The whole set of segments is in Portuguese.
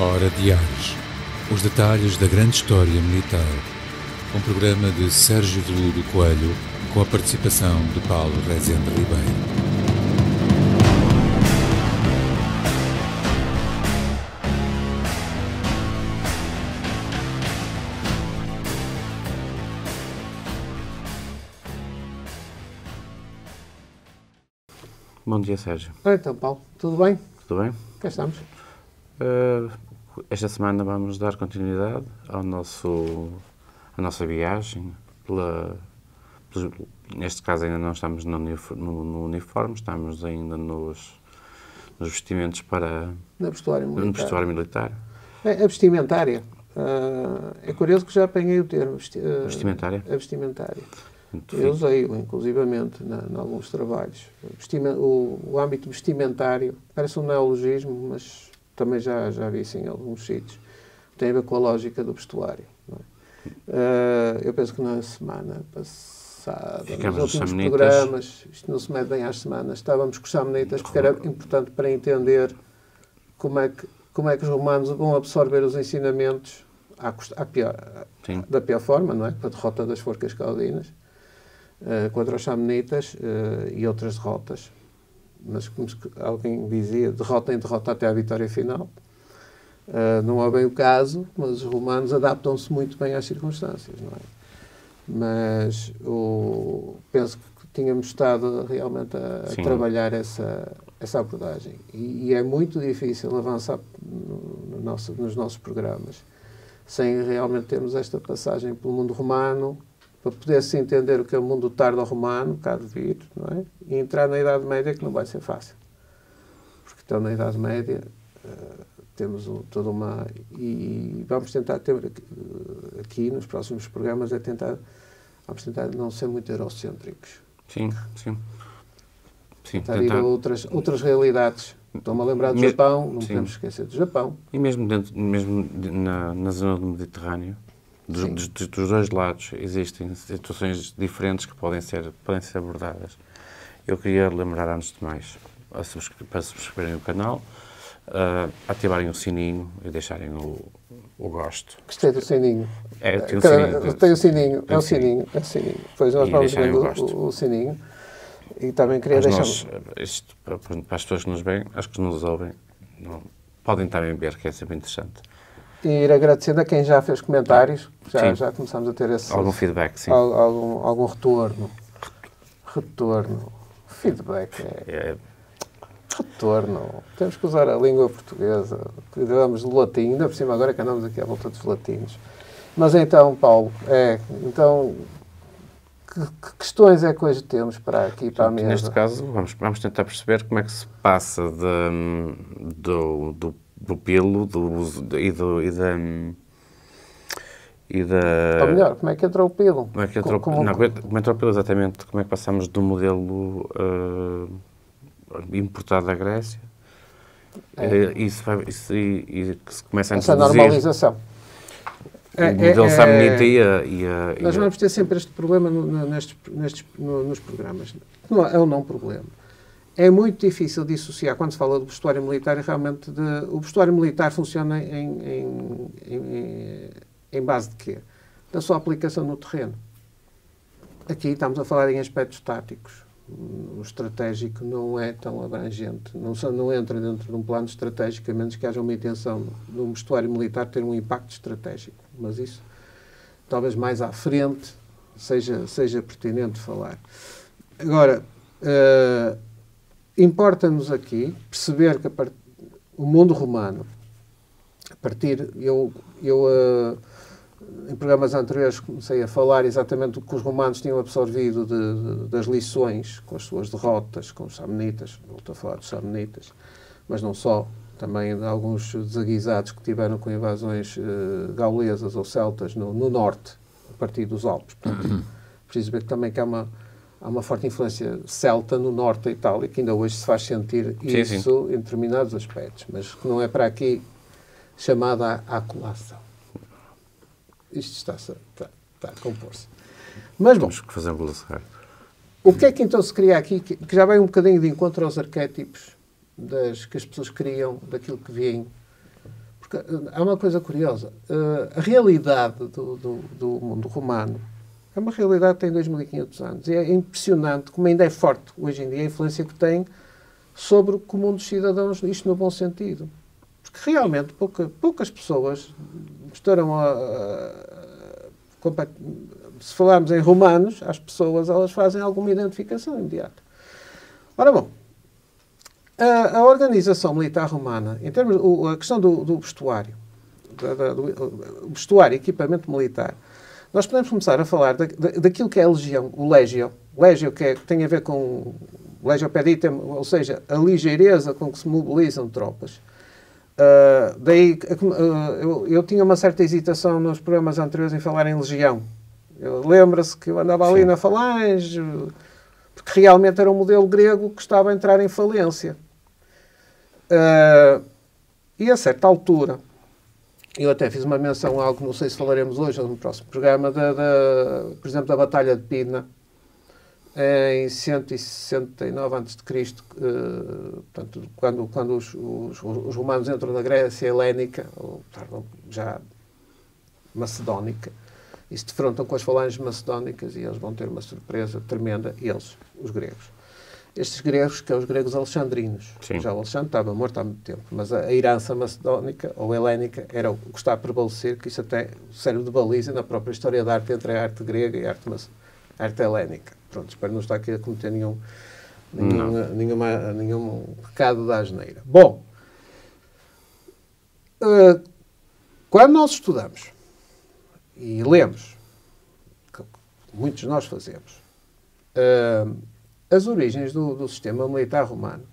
Hora de Ares. Os detalhes da grande história militar. Um programa de Sérgio Veludo Coelho, com a participação de Paulo Rezende Ribeiro. Bom dia, Sérgio. Então, Paulo, tudo bem? Tudo bem? Cá estamos. Esta semana vamos dar continuidade à nossa viagem. Neste caso ainda não estamos no uniforme, estamos ainda nos vestimentos para... No vestuário militar. No vestuário militar. A vestimentária. É curioso que já apanhei o termo. Vestimentária? A vestimentária. Eu usei-o, inclusivamente, em alguns trabalhos. O âmbito vestimentário parece um neologismo, mas também já vi isso em alguns sítios. Tem a ver com a lógica do vestuário. Não é? Eu penso que na semana passada, nos últimos programas, isto não se mede bem às semanas, estávamos com os samnitas, porque era importante para entender como é que os romanos vão absorver os ensinamentos da pior forma, não é? Com a derrota das forcas caudinas, contra os samnitas e outras derrotas. Mas, como alguém dizia, derrota em derrota até à vitória final. Não é bem o caso, mas os romanos adaptam-se muito bem às circunstâncias, não é? Mas penso que tínhamos estado realmente a trabalhar essa abordagem. E é muito difícil avançar nos nossos programas sem realmente termos esta passagem pelo mundo romano, para poder-se entender o que é o mundo tardo-romano, cá de vir, não é? E entrar na Idade Média, que não vai ser fácil. Porque então na Idade Média temos toda uma... E vamos tentar ter aqui, nos próximos programas, vamos tentar não ser muito eurocêntricos. Sim. Tentar ir a outras realidades. Estou-me a lembrar do Japão, não podemos esquecer do Japão. E mesmo na zona do Mediterrâneo, dos dois lados, existem situações diferentes que podem ser abordadas. Eu queria lembrar, antes de mais, para subscreverem o canal, ativarem o sininho e deixarem o gosto. Gostei do sininho. Tem o sininho. É o sininho. Depois nós vamos ver o sininho. E também queria deixar... Isto, para as pessoas que nos veem, as que nos ouvem, podem também ver, que é sempre interessante. E ir agradecendo a quem já fez comentários. Já começamos a ter algum feedback, sim. Algum retorno. Feedback retorno. Temos que usar a língua portuguesa. Cuidamos do latim. Ainda por cima, agora que andamos aqui à volta dos latinos. Mas então, Paulo, que questões é que hoje temos para aqui, para a mesa? Neste caso, vamos tentar perceber como é que se passa do pilo Ou melhor, como é que entrou o pilo? Como é que entrou o pilo, exatamente? Como é que passamos do modelo importado da Grécia e que se começa a introduzir... Essa normalização. O modelo samnita Nós vamos ter sempre este problema nos programas. É um não problema. É muito difícil dissociar, quando se fala do vestuário militar, realmente o vestuário militar funciona em base de quê? Da sua aplicação no terreno. Aqui estamos a falar em aspectos táticos. O estratégico não é tão abrangente. Não entra dentro de um plano estratégico, a menos que haja uma intenção no vestuário militar ter um impacto estratégico. Mas isso, talvez mais à frente, seja pertinente falar. Agora, importa-nos aqui perceber que o mundo romano, a partir... em programas anteriores comecei a falar exatamente do que os romanos tinham absorvido das lições com as suas derrotas, com os samnitas, volto a falar dos samnitas, mas não só, também de alguns desaguisados que tiveram com invasões gaulesas ou celtas no norte, a partir dos Alpes. Preciso ver também que há uma forte influência celta no norte da Itália, que ainda hoje se faz sentir isso em determinados aspectos, mas que não é para aqui chamada a colação. Isto está a compor-se. Mas, bom, temos que fazer um glossário. O que é que então se cria aqui, que já vai um bocadinho de encontro aos arquétipos que as pessoas criam daquilo que veem? porque há uma coisa curiosa. A realidade do mundo romano é uma realidade que tem 2.500 anos. E é impressionante como ainda é forte, hoje em dia, a influência que tem sobre o comum dos cidadãos, isto no bom sentido. Porque realmente poucas pessoas estarão se falarmos em romanos, as pessoas elas fazem alguma identificação imediata. Ora bom, a organização militar romana, em termos a questão do vestuário, do vestuário e equipamento militar, nós podemos começar a falar daquilo que é a legião, o legio que tem a ver com legio peditem, ou seja, a ligeireza com que se mobilizam tropas. Daí eu tinha uma certa hesitação nos programas anteriores em falar em legião. Lembra-se que eu andava ali na falange, porque realmente era um modelo grego que estava a entrar em falência. E a certa altura, eu até fiz uma menção a algo, não sei se falaremos hoje ou no próximo programa, por exemplo, da Batalha de Pydna, em 169 a.C., portanto, quando os romanos entram na Grécia helénica, ou já macedónica, e se defrontam com as falanges macedónicas, e eles vão ter uma surpresa tremenda, eles, os gregos. Estes gregos, que são os gregos alexandrinos. Sim. Já o Alexandre estava morto há muito tempo, mas a herança macedónica ou helénica era o que está a prevalecer, que isso até serve de baliza na própria história da arte entre a arte grega e a arte helénica. Pronto, espero não estar aqui a cometer nenhum pecado da asneira. Bom, quando nós estudamos e lemos, que muitos de nós fazemos, as origens do sistema militar romano,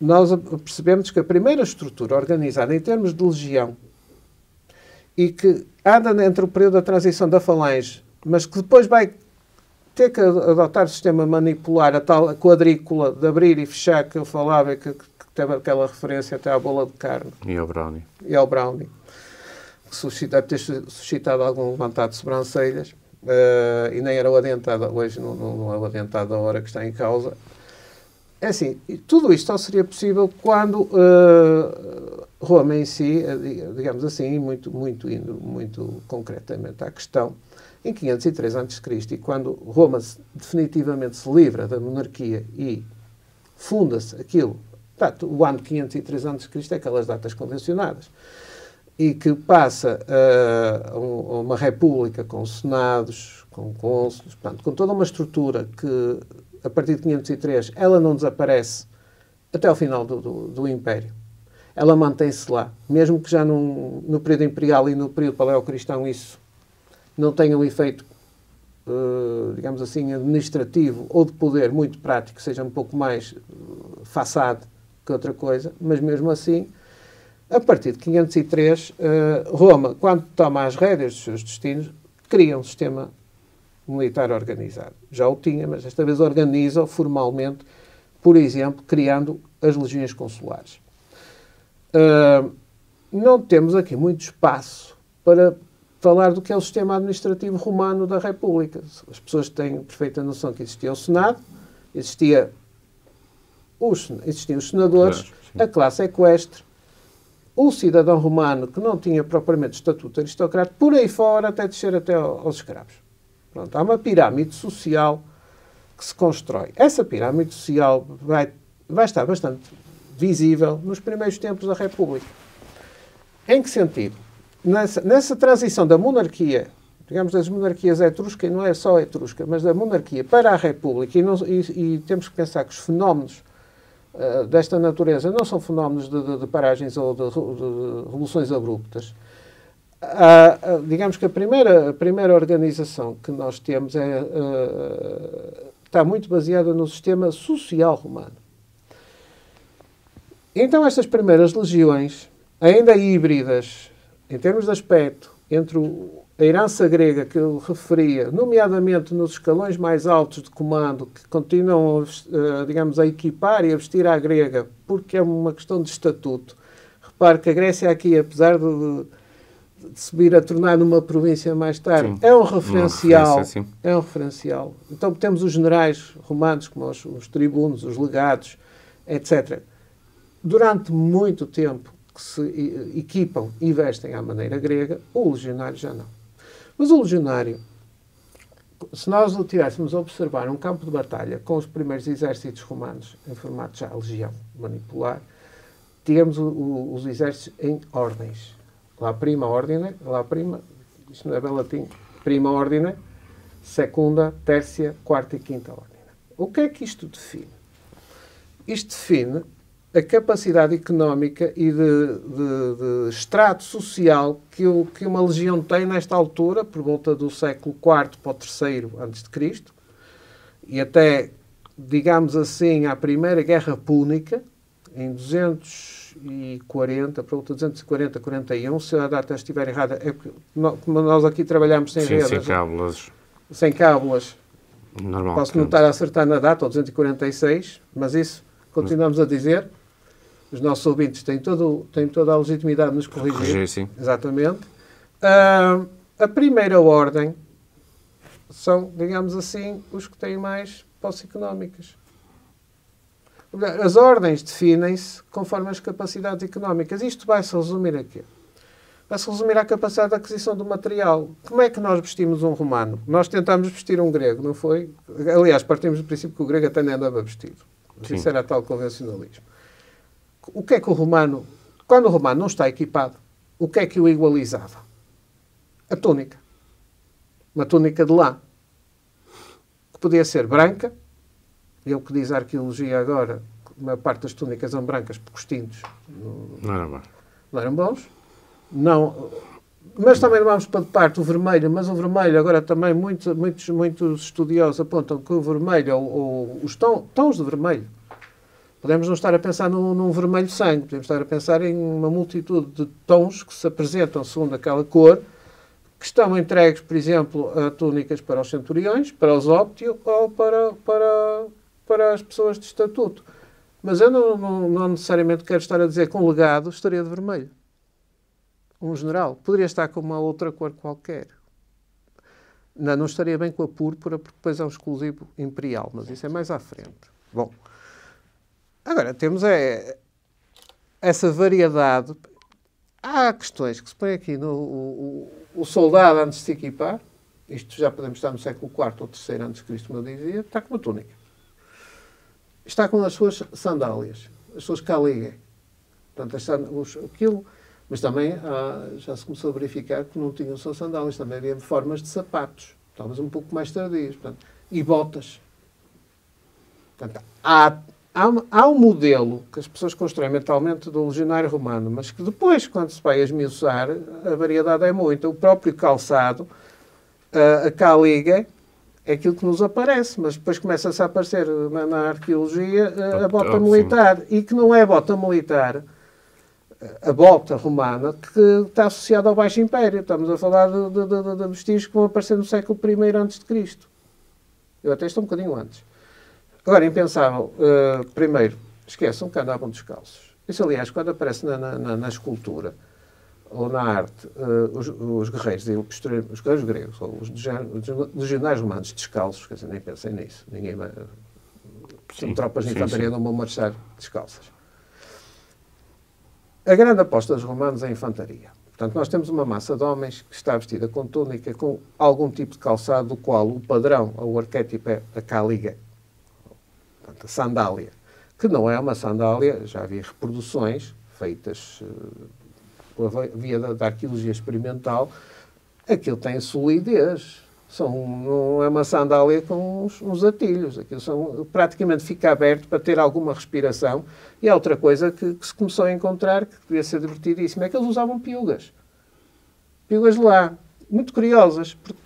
nós percebemos que a primeira estrutura organizada em termos de legião e que anda entre o período da transição da falange, mas que depois vai ter que adotar o sistema manipular, a tal quadrícula de abrir e fechar que eu falava, que teve aquela referência até à bola de carne. E ao brownie. Que deve ter suscitado algum levantado de sobrancelhas. E nem era o adentado, hoje não é o adentado da hora que está em causa. É assim, tudo isto só seria possível quando Roma em si, digamos assim, muito concretamente à questão, em 503 a.C., e quando Roma definitivamente se livra da monarquia e funda-se aquilo, portanto, o ano 503 a.C. é aquelas datas convencionadas, e que passa a uma república com senados, com cônsules, portanto, com toda uma estrutura que, a partir de 503, ela não desaparece até ao final do Império. Ela mantém-se lá, mesmo que já no período imperial e no período paleocristão isso não tenha um efeito, digamos assim, administrativo ou de poder muito prático, seja um pouco mais façade que outra coisa, mas mesmo assim, a partir de 503, Roma, quando toma as rédeas dos seus destinos, cria um sistema militar organizado. Já o tinha, mas esta vez organiza-o formalmente, por exemplo, criando as legiões consulares. Não temos aqui muito espaço para falar do que é o sistema administrativo romano da República. As pessoas têm perfeita noção que existia o Senado, existiam os senadores, a classe equestre, o cidadão romano que não tinha propriamente estatuto aristocrático, por aí fora até descer até aos escravos. Pronto, há uma pirâmide social que se constrói. Essa pirâmide social vai estar bastante visível nos primeiros tempos da República. Em que sentido? Nessa transição da monarquia, digamos das monarquias etrusca, e não é só etrusca, mas da monarquia para a República, e temos que pensar que os fenómenos desta natureza não são fenómenos de paragens ou de revoluções abruptas. Digamos que a primeira organização que nós temos está muito baseada no sistema social romano. Então estas primeiras legiões, ainda híbridas, em termos de aspecto, entre a herança grega que eu referia, nomeadamente nos escalões mais altos de comando, que continuam, digamos, a equipar e a vestir à grega, porque é uma questão de estatuto. Repare que a Grécia aqui, apesar de se vir a tornar numa província mais tarde, sim, é um referencial. É um referencial. Então temos os generais romanos, como os tribunos, os legados, etc. Durante muito tempo que se equipam e vestem à maneira grega, o legionário já não. Mas o legionário, se nós o tivéssemos a observar um campo de batalha com os primeiros exércitos romanos em formato já legião manipular, tínhamos os exércitos em ordens. Lá prima ordine, lá prima, isto não é bem latim, prima ordine, segunda, tercia, quarta e quinta ordine. O que é que isto define? Isto define a capacidade económica e de extrato social que uma legião tem nesta altura, por volta do século IV para o III a.C., e até, digamos assim, à Primeira Guerra Púnica, em 240, para volta de 240, 41, se a data estiver errada, é porque como nós aqui trabalhamos sem redes. Sem cábulas. Sem cábulas. Normal. Posso não estar a acertar na data, ou 246, mas isso continuamos a dizer. Os nossos ouvintes têm toda a legitimidade de nos corrigir. Corrigir, sim. Exatamente. A primeira ordem são, digamos assim, os que têm mais posses económicas. As ordens definem-se conforme as capacidades económicas. Isto vai-se resumir a quê? Vai-se resumir à capacidade de aquisição do material. Como é que nós vestimos um romano? Nós tentámos vestir um grego, não foi? Aliás, partimos do princípio que o grego até nem andava vestido. Isso era tal convencionalismo. O que é que o romano... Quando o romano não está equipado, o que é que o igualizava? A túnica. Uma túnica de lã. Que podia ser branca. E é o que diz a arqueologia agora, que a maior parte das túnicas são brancas, porque os tintos não eram bons. Não, mas também não vamos para de parte o vermelho, mas o vermelho, agora também muitos estudiosos apontam que o vermelho, ou os tons de vermelho, podemos não estar a pensar num vermelho sangue, podemos estar a pensar em uma multitude de tons que se apresentam segundo aquela cor, que estão entregues, por exemplo, a túnicas para os centuriões, para os óptios ou para as pessoas de estatuto. Mas eu não necessariamente quero estar a dizer que um legado estaria de vermelho. Um general poderia estar com uma outra cor qualquer. Não estaria bem com a púrpura, porque depois é um exclusivo imperial, mas isso é mais à frente. Bom, agora temos essa variedade. Há questões que se põem aqui o soldado, antes de se equipar, isto já podemos estar no século IV ou III antes de Cristo, como eu dizia, está com uma túnica. Está com as suas sandálias, as suas caligae. Portanto, aquilo... Mas também já se começou a verificar que não tinham só sandálias, também havia formas de sapatos, talvez um pouco mais tardios, portanto, e botas. Portanto, há um modelo que as pessoas constroem mentalmente do legionário romano, mas que depois, quando se vai esmiuçar, a variedade é muita. O próprio calçado, a caliga, é aquilo que nos aparece, mas depois começa-se a aparecer na arqueologia a bota militar, e que não é a bota militar, a bota romana, que está associada ao Baixo Império. Estamos a falar de vestígios que vão aparecer no século I a.C. Eu até estou um bocadinho antes. Agora, impensável, primeiro, esqueçam que andavam descalços. Isso, aliás, quando aparece na escultura ou na arte, os guerreiros, os guerreiros gregos, ou os legionários romanos descalços, quer dizer, nem pensem nisso. Ninguém vai... tropas de infantaria não vão marchar descalças. A grande aposta dos romanos é a infantaria. Portanto, nós temos uma massa de homens que está vestida com túnica, com algum tipo de calçado, do qual o padrão, ou o arquétipo é a caliga, portanto, a sandália, que não é uma sandália, já havia reproduções feitas via da arqueologia experimental, aquilo tem solidez. Não é uma sandália com uns atilhos. Aquilo praticamente fica aberto para ter alguma respiração. E há outra coisa que se começou a encontrar, que devia ser divertidíssima, é que eles usavam piugas. Piugas de lá. Muito curiosas. Porque,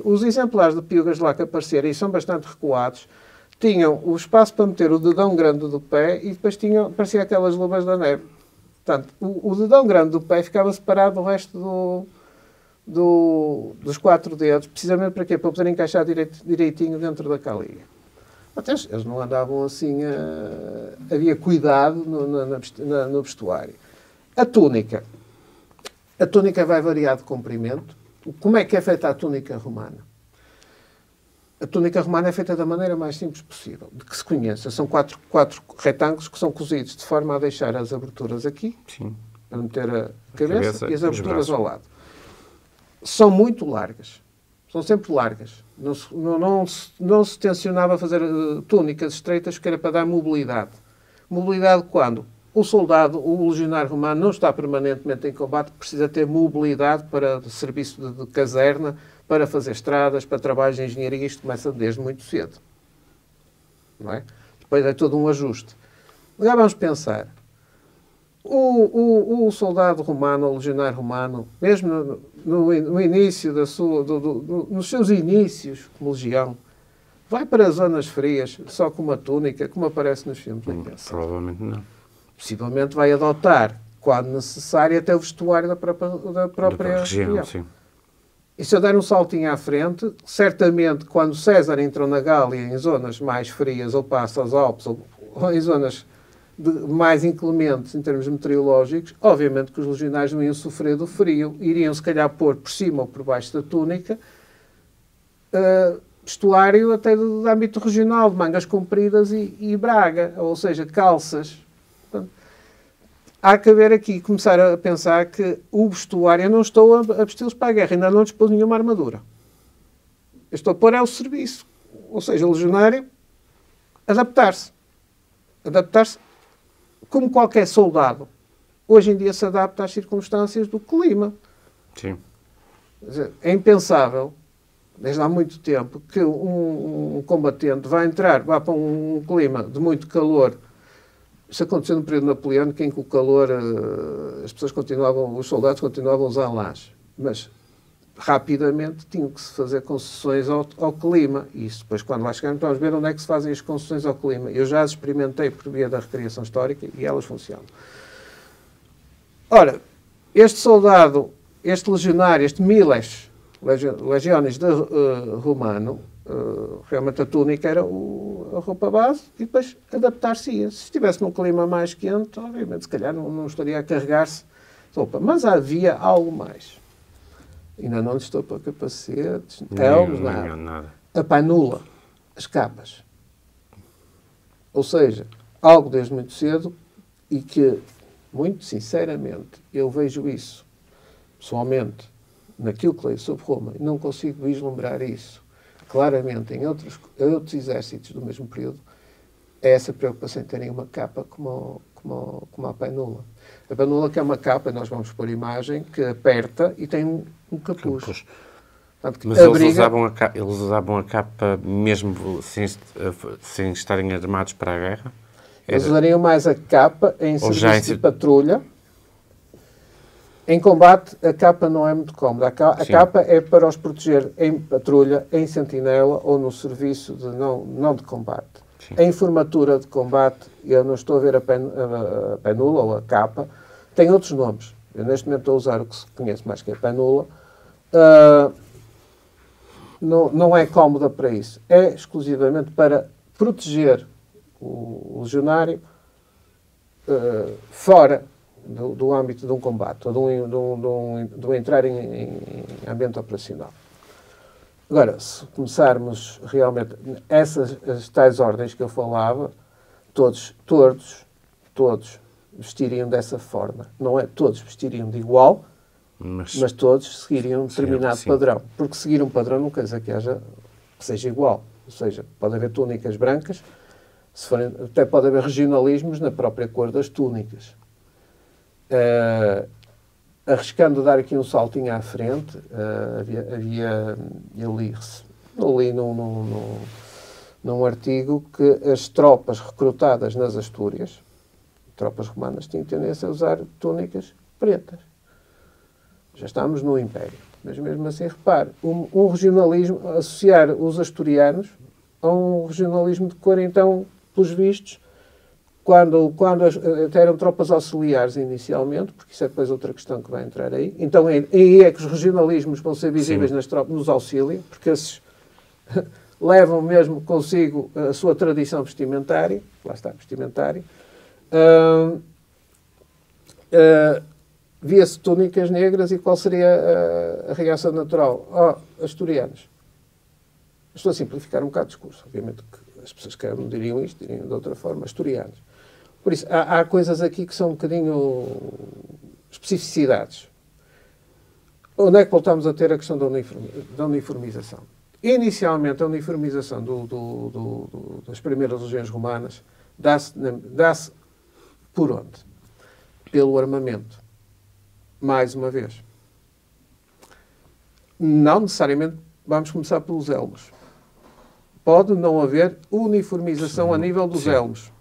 os exemplares de piugas de lá que apareceram, e são bastante recuados, tinham o espaço para meter o dedão grande do pé e depois parecia aquelas luvas da neve. Portanto, o dedão grande do pé ficava separado do resto dos 4 dedos, precisamente para quê? Para poder encaixar direitinho dentro da caliga. Até eles não andavam assim, havia cuidado no vestuário. A túnica vai variar de comprimento. Como é que é feita a túnica romana? A túnica romana é feita da maneira mais simples possível, de que se conheça. São quatro retângulos que são cozidos de forma a deixar as aberturas aqui. Sim. para meter a cabeça e as aberturas ao lado. São muito largas. São sempre largas. Não se tencionava fazer túnicas estreitas porque era para dar mobilidade. Mobilidade quando? O soldado, o legionário romano, não está permanentemente em combate, precisa ter mobilidade para serviço de caserna, para fazer estradas, para trabalhos de engenharia. Isto começa desde muito cedo. Não é? Depois é todo um ajuste. Agora vamos pensar. O soldado romano, o legionário romano, mesmo no início nos seus inícios como legião, vai para as zonas frias só com uma túnica, como aparece nos filmes. Provavelmente não. Possivelmente vai adotar, quando necessário, até o vestuário da própria região. Sim. E se eu der um saltinho à frente, certamente, quando César entrou na Gália em zonas mais frias, ou passa aos Alpes, ou em zonas mais inclementes em termos meteorológicos, obviamente que os legionários não iam sofrer do frio, iriam se calhar pôr por cima ou por baixo da túnica vestuário até de âmbito regional, de mangas compridas e braga, ou seja, calças. Portanto, há que haver aqui, começar a pensar que o vestuário, eu não estou a vesti-los para a guerra, ainda não dispôs nenhuma armadura. Eu estou a pôr ao serviço, ou seja, o legionário adaptar-se como qualquer soldado, hoje em dia se adapta às circunstâncias do clima. Sim. É impensável, desde há muito tempo, que um combatente vá para um clima de muito calor. Isso aconteceu no período napoleónico, em que o calor, os soldados continuavam a usar lás. Mas, rapidamente, tinham que se fazer concessões ao clima. E isso, depois, quando lá chegarmos, vamos ver onde é que se fazem as concessões ao clima. Eu já as experimentei por via da recriação histórica e elas funcionam. Ora, este soldado, este legionário, este miles, legiones de romano, realmente a túnica era a roupa base e depois adaptar-se-ia. Se estivesse num clima mais quente, obviamente, se calhar não estaria a carregar-se de roupa. Mas havia algo mais. Ainda não lhes estou para capacetes, elmos, nada. A panula, as capas. Ou seja, algo desde muito cedo e que, muito sinceramente, eu vejo isso, pessoalmente, naquilo que leio sobre Roma, e não consigo vislumbrar isso claramente em outros exércitos do mesmo período, é essa preocupação em terem uma capa como a panula. A panula, que é uma capa, nós vamos pôr imagem, que aperta e tem um capuz. Portanto, mas eles usavam a capa mesmo sem estarem armados para a guerra? Eles usariam mais a capa em serviço de patrulha. Em combate, a capa não é muito cómoda. A capa é para os proteger em patrulha, em sentinela ou no serviço não de combate. Sim. Em formatura de combate, eu não estou a ver a panula ou a capa, tem outros nomes. Eu neste momento estou a usar o que se conhece mais que é a panula. Não é cómoda para isso. É exclusivamente para proteger o legionário fora do âmbito de um combate, ou de um entrar em ambiente operacional. Agora, se começarmos realmente as tais ordens que eu falava, todos vestiriam dessa forma. Não é todos vestiriam de igual, mas todos seguiriam um determinado padrão. Porque seguir um padrão não quer dizer que seja igual. Ou seja, pode haver túnicas brancas, até pode haver regionalismos na própria cor das túnicas. Arriscando dar aqui um saltinho à frente, eu li num artigo que as tropas recrutadas nas Astúrias, tropas romanas, tinham tendência a usar túnicas pretas. Já estamos no Império. Mas mesmo assim, repare, um regionalismo, associar os asturianos a um regionalismo de cor, então, pelos vistos, quando até eram tropas auxiliares inicialmente, porque isso é depois outra questão que vai entrar aí. Então, aí é que os regionalismos vão ser visíveis nas tropas, nos auxílios, porque esses levam mesmo consigo a sua tradição vestimentária. Lá está, vestimentária. Via-se túnicas negras e qual seria a reação natural? Asturianos. Estou a simplificar um bocado o discurso. Obviamente que as pessoas que não diriam isto, diriam de outra forma, asturianos. Por isso, há coisas aqui que são um bocadinho especificidades. Onde é que voltamos a ter a questão da uniformização? Inicialmente, a uniformização das primeiras legiões romanas dá-se por onde? Pelo armamento. Mais uma vez. Não necessariamente vamos começar pelos elmos. Pode não haver uniformização a nível dos elmos.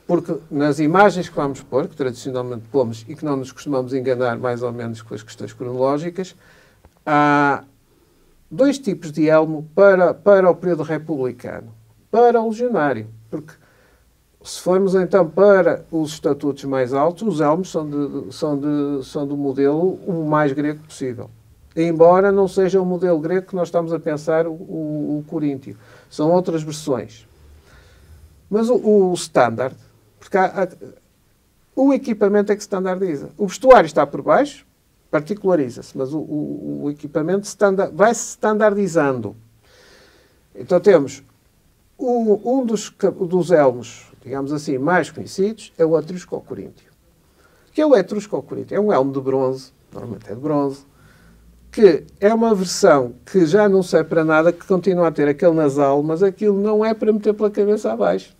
Porque nas imagens que vamos pôr, que tradicionalmente pomos e que não nos costumamos enganar mais ou menos com as questões cronológicas, há dois tipos de elmo para o período republicano. Para o legionário. Porque se formos então para os estatutos mais altos, os elmos são do modelo o mais grego possível. Embora não seja o modelo grego que nós estamos a pensar, o coríntio. São outras versões. Mas o standard, porque o equipamento é que standardiza. O vestuário está por baixo, particulariza-se, mas o equipamento vai-se standardizando. Então temos um dos elmos, digamos assim, mais conhecidos, é o etrusco-coríntio. Que é o etrusco-coríntio? É um elmo de bronze, normalmente é de bronze, que é uma versão que já não serve para nada, que continua a ter aquele nasal, mas aquilo não é para meter pela cabeça abaixo.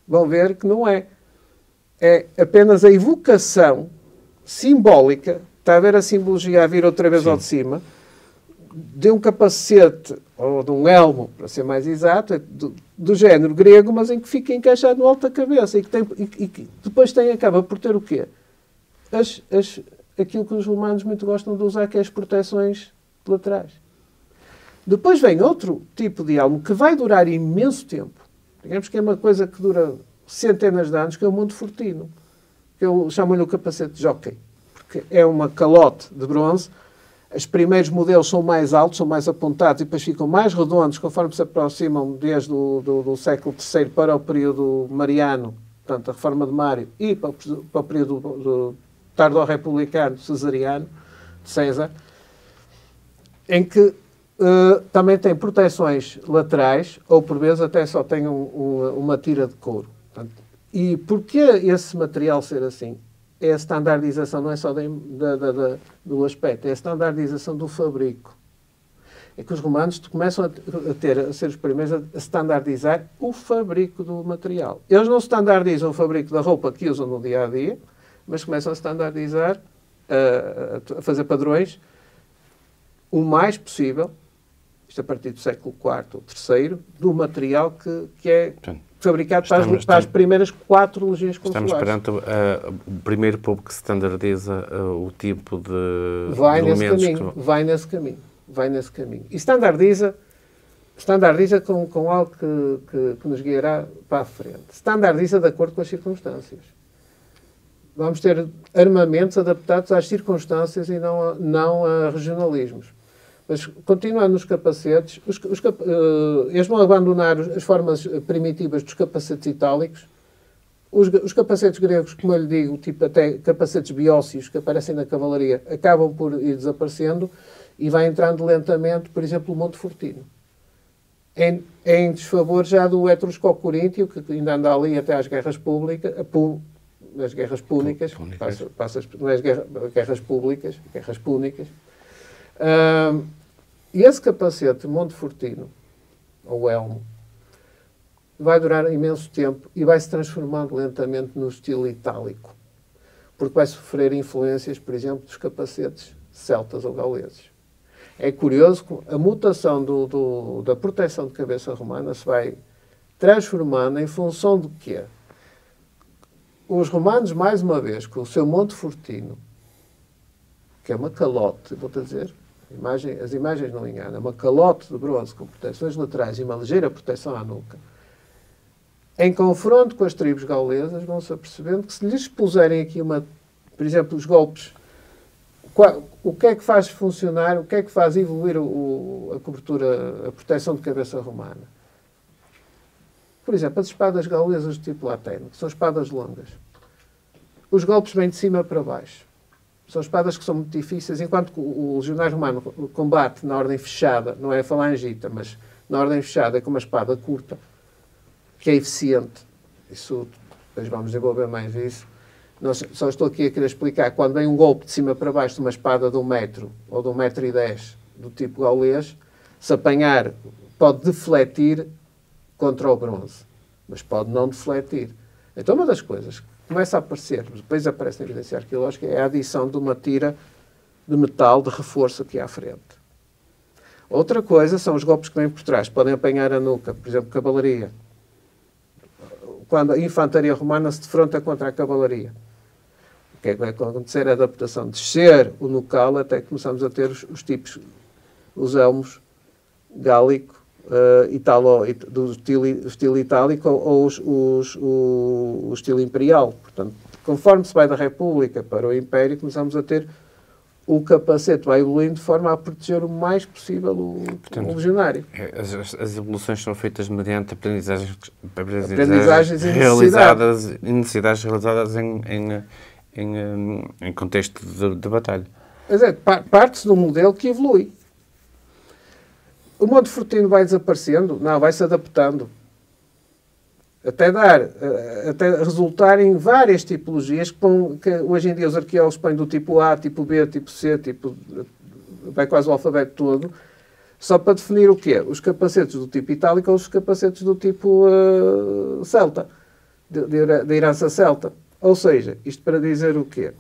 Vão ver que não é. É apenas a evocação simbólica, está a ver a simbologia a vir outra vez ao de cima, de um capacete, ou de um elmo, para ser mais exato, do género grego, mas em que fica encaixado no alto da cabeça, e que depois acaba por ter o quê? Aquilo que os romanos muito gostam de usar, que é as proteções laterais. Depois vem outro tipo de elmo que vai durar imenso tempo. Digamos que é uma coisa que dura centenas de anos, que é o Montefortino. Que eu chamo-lhe o capacete de jockey. Porque é uma calote de bronze. Os primeiros modelos são mais altos, são mais apontados e depois ficam mais redondos conforme se aproximam desde do século III para o período mariano, portanto, a reforma de Mário, e para o período do tardo-republicano cesariano, de César, em que também tem proteções laterais, ou por vezes até só tem uma tira de couro. Portanto, e porquê esse material ser assim? É a standardização, não é só do aspecto, é a standardização do fabrico. É que os romanos começam a ser os primeiros a standardizar o fabrico do material. Eles não standardizam o fabrico da roupa que usam no dia-a-dia, mas começam a standardizar, a fazer padrões, o mais possível, isto a partir do século IV ou III, do material que é fabricado para as primeiras 4 legiões consulares. Estamos perante o primeiro povo que standardiza o tipo de vai nesse caminho. E standardiza com algo que nos guiará para a frente. Standardiza de acordo com as circunstâncias. Vamos ter armamentos adaptados às circunstâncias e não a regionalismos. Mas, continuando nos capacetes, eles vão abandonar as formas primitivas dos capacetes itálicos. Os capacetes gregos, como eu lhe digo, tipo até capacetes biócios que aparecem na cavalaria, acabam por ir desaparecendo e vai entrando lentamente, por exemplo, o Montefortino. Em desfavor já do etrusco-coríntio, que ainda anda ali até às guerras públicas, as guerras púnicas, não é as guerras públicas, guerras púnicas. E esse capacete Montefortino, ou elmo, vai durar imenso tempo e vai se transformando lentamente no estilo itálico, porque vai sofrer influências, por exemplo, dos capacetes celtas ou gauleses. É curioso que a mutação da proteção de cabeça romana se vai transformando em função do quê? Os romanos, mais uma vez, com o seu Montefortino, que é uma calote, vou-te dizer, as imagens não enganam, uma calote de bronze com proteções laterais e uma ligeira proteção à nuca, em confronto com as tribos gaulesas, vão-se apercebendo que se lhes puserem aqui por exemplo, os golpes, o que é que faz funcionar, o que é que faz evoluir a cobertura, a proteção de cabeça romana? Por exemplo, as espadas gaulesas do tipo latino, que são espadas longas. Os golpes vêm de cima para baixo. São espadas que são muito difíceis, enquanto que o legionário romano combate na ordem fechada, não é a falangita, mas na ordem fechada é com uma espada curta, que é eficiente. Isso, depois vamos desenvolver mais isso. Só estou aqui a querer explicar. Quando vem um golpe de cima para baixo de uma espada de 1 metro ou de 1,10 m, do tipo gaulês, se apanhar, pode defletir contra o bronze, mas pode não defletir. Então, uma das coisas que começa a aparecer, depois aparece na evidência arqueológica, é a adição de uma tira de metal de reforço aqui à frente. Outra coisa são os golpes que vêm por trás. Podem apanhar a nuca, por exemplo, cavalaria. Quando a infantaria romana se defronta contra a cavalaria. O que é que vai acontecer? A adaptação. Descer o nucal até que começamos a ter os tipos, os elmos gálico, do estilo itálico ou o estilo imperial. Portanto, conforme se vai da República para o Império, começamos a ter o capacete vai evoluindo de forma a proteger o mais possível o legionário. As evoluções são feitas mediante aprendizagens realizadas e necessidades realizadas em contexto de batalha. Mas parte-se de um modelo que evolui. O Montefortino vai desaparecendo? Não, vai-se adaptando. Até resultar em várias tipologias que hoje em dia os arqueólogos põem do tipo A, tipo B, tipo C, vai quase o alfabeto todo, só para definir o quê? Os capacetes do tipo itálico ou os capacetes do tipo celta, de herança celta. Ou seja, isto para dizer o quê?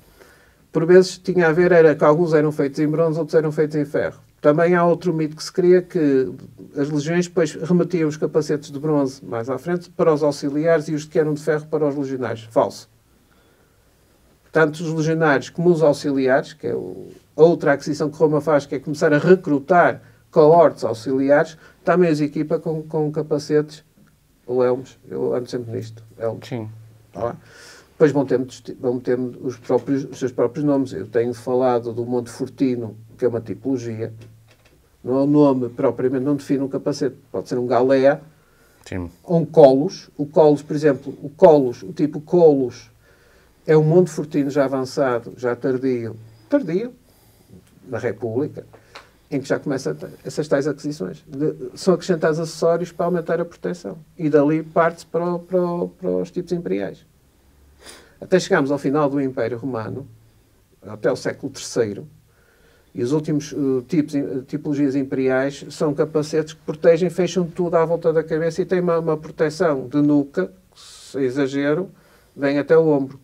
Por vezes tinha a ver, era que alguns eram feitos em bronze, outros eram feitos em ferro. Também há outro mito que se cria, que as legiões depois remetiam os capacetes de bronze mais à frente para os auxiliares e os que eram de ferro para os legionários. Falso. Tanto os legionários como os auxiliares, que é outra aquisição que Roma faz, que é começar a recrutar coortes auxiliares, também os equipa com capacetes ou elmos. Eu ando sempre nisto. Elmos. Sim. Tá. Depois vão ter os seus próprios nomes. Eu tenho falado do Montefortino, que é uma tipologia. Não é um nome propriamente, não define um capacete. Pode ser um galea, sim, ou um colos. O colos, por exemplo, o tipo colos, é um Montefortino já avançado, já tardio, na República, em que já começa essas tais aquisições. São acrescentados acessórios para aumentar a proteção. E dali parte-se para os tipos imperiais. Até chegámos ao final do Império Romano, até o século III, e os últimos tipologias imperiais são capacetes que protegem, fecham tudo à volta da cabeça e têm uma proteção de nuca, se exagero, vem até o ombro.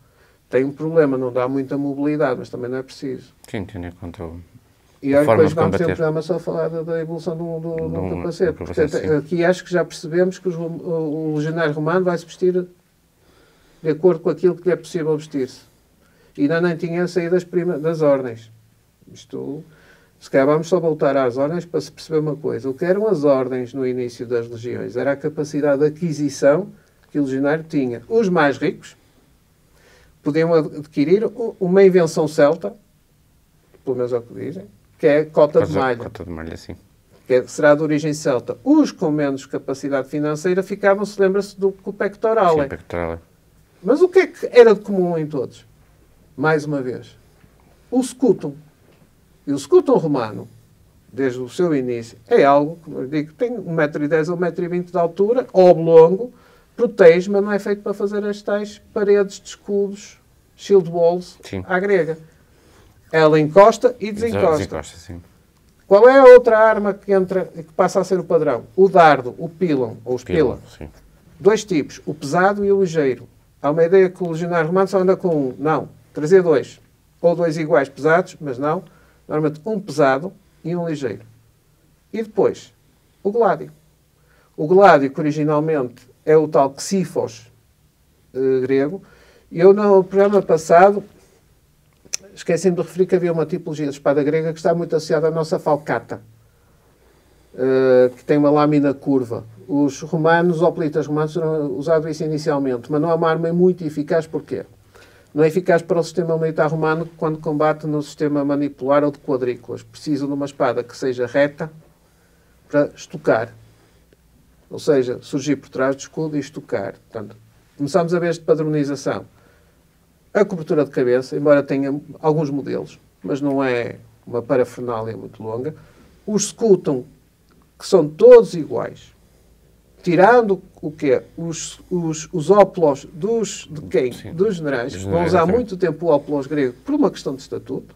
Tem um problema, não dá muita mobilidade, mas também não é preciso. Sim, tendo em conta e aí depois vamos ter um programa só a falar da evolução do capacete. Portanto, aqui acho que já percebemos que o legionário romano vai se vestir de acordo com aquilo que lhe é possível vestir-se. E ainda nem tinha saído das ordens. Isto, se calhar vamos só voltar às ordens para se perceber uma coisa. O que eram as ordens no início das legiões? Era a capacidade de aquisição que o legionário tinha. Os mais ricos podiam adquirir uma invenção celta, pelo menos é o que dizem, que é a cota de malha. Cota de malha, sim. Que será de origem celta. Os com menos capacidade financeira ficavam-se, lembra-se, do pectoral. Sim, pectoral. Mas o que é que era de comum em todos? Mais uma vez, o scutum. E o scutum romano, desde o seu início, é algo, como eu digo, tem 1,10 m ou 1,20 m de altura, oblongo, protege, mas não é feito para fazer as tais paredes de escudos, shield walls, sim, à grega. Ela encosta e desencosta. Desencosta, sim. Qual é a outra arma que entra e que passa a ser o padrão? O dardo, o pilon, ou os pilon. Sim. Dois tipos, o pesado e o ligeiro. Há uma ideia que o legionário romano só anda com um. Não. Trazer dois. Ou dois iguais pesados, mas não. Normalmente um pesado e um ligeiro. E depois, o gládio. O gládio, que originalmente é o tal xifos grego. E eu, no programa passado, esqueci-me de referir que havia uma tipologia de espada grega que está muito associada à nossa falcata, que tem uma lâmina curva. Os romanos, os hoplitas romanos, usavam isso inicialmente, mas não é uma arma muito eficaz. Porquê? Não é eficaz para o sistema militar romano quando combate no sistema manipular ou de quadrículas. Precisam de uma espada que seja reta para estocar. Ou seja, surgir por trás do escudo e estocar. Portanto, começamos a ver esta padronização. A cobertura de cabeça, embora tenha alguns modelos, mas não é uma parafernália muito longa. Os scutum, que são todos iguais. tirando o quê? Os ópulos de quem? Sim. Dos generais. Vão usar muito tempo o ópulos grego por uma questão de estatuto.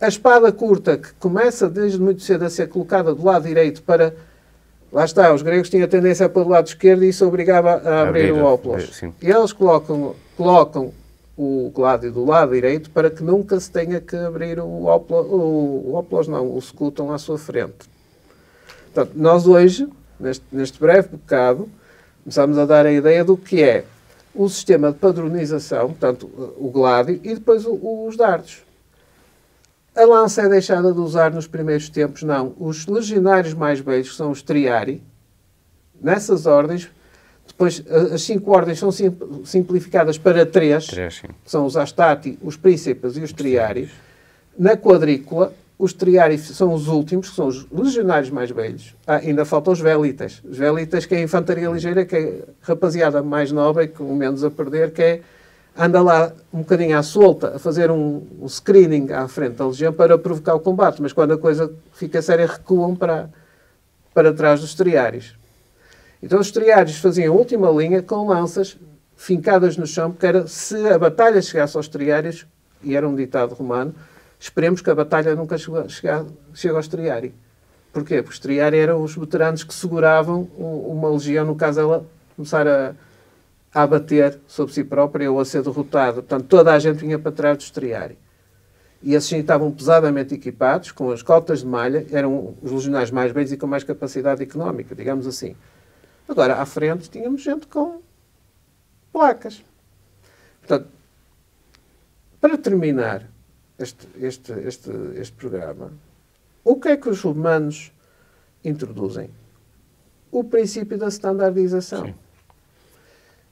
A espada curta, que começa desde muito cedo a ser colocada do lado direito para... Lá está, os gregos tinham tendência para o lado esquerdo e isso obrigava a abrir o ópulos. E eles colocam o gládio do lado direito para que nunca se tenha que abrir o scutum à sua frente. Portanto, nós hoje, neste breve bocado, começamos a dar a ideia do que é o sistema de padronização, portanto, o gládio, e depois os dardos. A lança é deixada de usar nos primeiros tempos, não. Os legionários mais velhos, que são os triari, nessas ordens, depois as 5 ordens são simplificadas para 3, que são os astati, os príncipes e os triari. Na quadrícula, os triari são os últimos, que são os legionários mais velhos. Ainda faltam os velitas. Os velitas, que é a infantaria ligeira, que é a rapaziada mais nova e com menos a perder, que é anda lá um bocadinho à solta, a fazer um screening à frente da legião para provocar o combate, mas quando a coisa fica séria recuam para trás dos triários. Então os triários faziam a última linha com lanças fincadas no chão, porque era, se a batalha chegasse aos triários, e era um ditado romano, esperemos que a batalha nunca chegue aos triários. Porquê? Porque os triários eram os veteranos que seguravam uma legião, no caso ela começar a abater sobre si própria ou a ser derrotada. Portanto, toda a gente vinha para trás dos triários. E esses estavam pesadamente equipados, com as cotas de malha, eram os legionários mais velhos e com mais capacidade económica, digamos assim. Agora, à frente, tínhamos gente com placas. Portanto, para terminar este programa, o que é que os romanos introduzem? O princípio da standardização. Sim.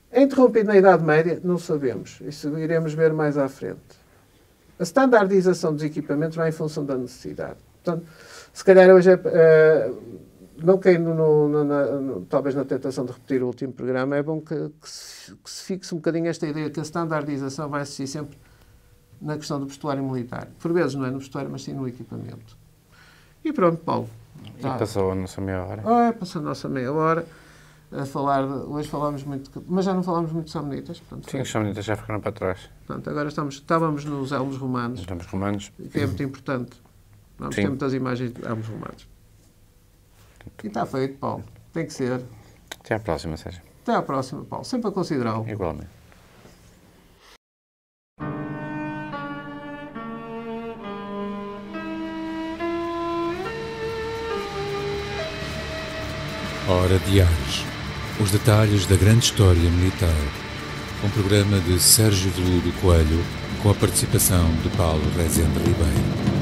É interrompido na Idade Média? Não sabemos. Isso iremos ver mais à frente. A standardização dos equipamentos vai em função da necessidade. Portanto, se calhar hoje não caindo talvez na tentação de repetir o último programa, é bom que se fixe um bocadinho esta ideia que a standardização vai existir sempre na questão do vestuário militar. Por vezes não é no vestuário, mas sim no equipamento. E pronto, Paulo. Tá. E passou a nossa meia hora. Passou a nossa meia hora. Hoje falámos muito, mas já não falámos muito de samnitas. Sim, os samnitas já ficaram para trás. Portanto, agora estávamos nos elmos romanos. Estamos romanos. Que é muito importante. Vamos ter muitas imagens de elmos romanos. E está feito, Paulo. Tem que ser. Até à próxima, Sérgio. Até à próxima, Paulo. Sempre a considerá-lo. Igualmente. Hora de Ares. Os detalhes da grande história militar. Um programa de Sérgio Veludo Coelho, com a participação de Paulo Rezende Ribeiro.